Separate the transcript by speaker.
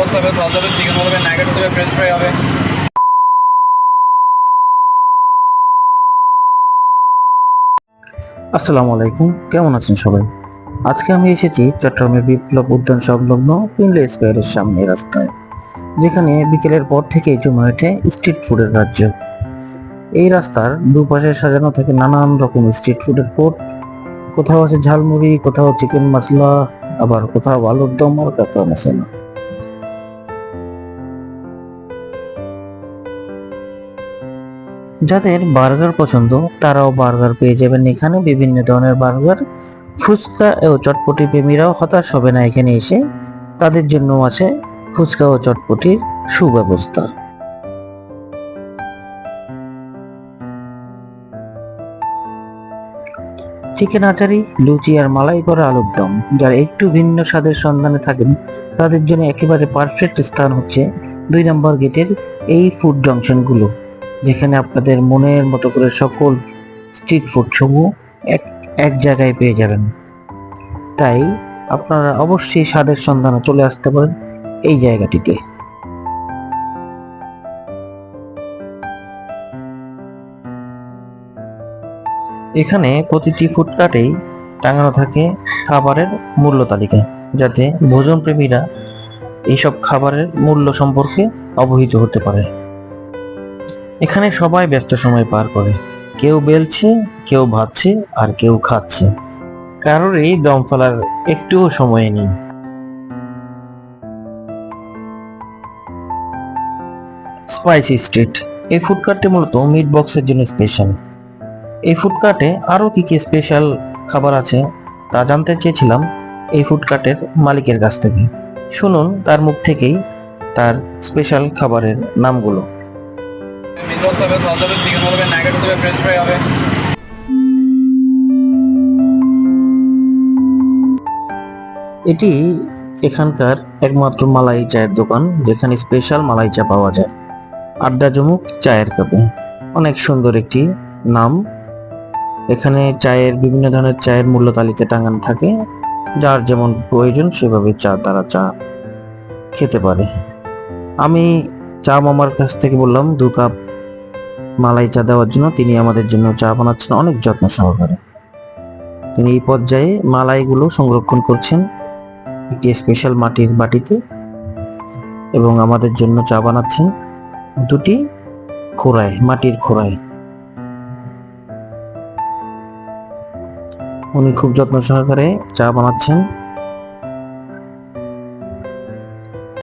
Speaker 1: Box হবে, sauce হবে, chicken হবে, নাগেটস হবে, ফ্রেঞ্চ ফ্রাই হবে।
Speaker 2: আসসালামু আলাইকুম, কেমন আছেন সবাই? আজকে আমি এসেছি চট্টগ্রামের বিপ্লব উদ্যান সংলগ্ন পিনলে স্কয়ারের সামনে রাস্তায়, যেখানে বিকেলের পর থেকেই জমে ওঠে স্ট্রিট ফুডের রাজ্য। এই রাস্তার দুপাশে সাজানো থাকে নানান রকম স্ট্রিট ফুডের কোর্ট। কোথাও আছে ঝালমুড়ি, কোথাও চিকেন মশলা, আবার কোথাও আলুর দম আর কাঁচা মশলা। যাদের বার্গার পছন্দ তারাও বার্গার পেয়ে যাবেন এখানে। বিভিন্ন ধরনের বার্গার, ফুচকা ও চটপটি প্রেমীরাও হতাশ হবে না এখানে এসে। তাদের জন্য আছে ফুচকা ও চটপটির সুব্যবস্থা। চিকেন আচারি, লুচি আর মালাই করা আলুর দম, যারা একটু ভিন্ন স্বাদের সন্ধানে থাকেন তাদের জন্য একেবারে পারফেক্ট স্থান হচ্ছে 2 নম্বর গেটের এই ফুড জংশনগুলো, যেখানে আপনাদের মনের মতো করে সকল স্ট্রিট ফুড সমূহ এক এক জায়গায় পেয়ে যাবেন। তাই আপনারা অবশ্যই স্বাদের সন্ধানে চলে আসতে পারেন এই জায়গাটিতে। এখানে প্রতিটি ফুডকার্টেই টাঙানো থাকে খাবারের মূল্য তালিকা, যাতে ভোজন প্রেমীরা এইসব খাবারের মূল্য সম্পর্কে অবহিত হতে পারে। এখানে সবাই ব্যস্ত সময় পার করে, কেউ বেলছে, কেউ ভাজছে, আর কেউ খাচ্ছে। কারোরই দম ফেলার একটুও সময় নেই। স্পাইসি স্ট্রিট, এই ফুডকার্টটি মূলত মিট বক্সের জন্য স্পেশাল। এই ফুডকার্টে আরো কি কি স্পেশাল খাবার আছে তা জানতে চেয়েছিলাম এই ফুডকার্টের মালিকের কাছ থেকে। শুনুন তার মুখ থেকেই তার স্পেশাল খাবারের নামগুলো।
Speaker 1: মিট বক্স হবে, সস হবে, চিকেন হবে, নাগেটস হবে, ফ্রেঞ্চ ফ্রাই হবে।
Speaker 2: এটি এখানকার একমাত্র মালাই চায়ের দোকান, যেখানে স্পেশাল মালাই চা পাওয়া যায় আড্ডা জমুক চায়ের কাপে। অনেক সুন্দর একটি নাম। এখানে চায়ের বিভিন্ন ধরনের চায়ের মূল্য তালিকা টাঙানো থাকে, যার যেমন প্রয়োজন সেভাবে তারা চা খেতে পারে। আমি চা মামার কাছ থেকে বললাম 2 কাপ মালাই চা দেওয়ার জন্য। তিনি আমাদের জন্য চা বানাচ্ছেন অনেক যত্ন সহকারে। তিনি এই পর্যায়ে মালাইগুলো সংরক্ষণ করছেন একটি স্পেশাল মাটির বাটিতে, এবং আমাদের জন্য চা বানাচ্ছেন 2টি খোড়ায়, মাটির খোড়ায়। উনি খুব যত্ন সহকারে চা বানাচ্ছেন।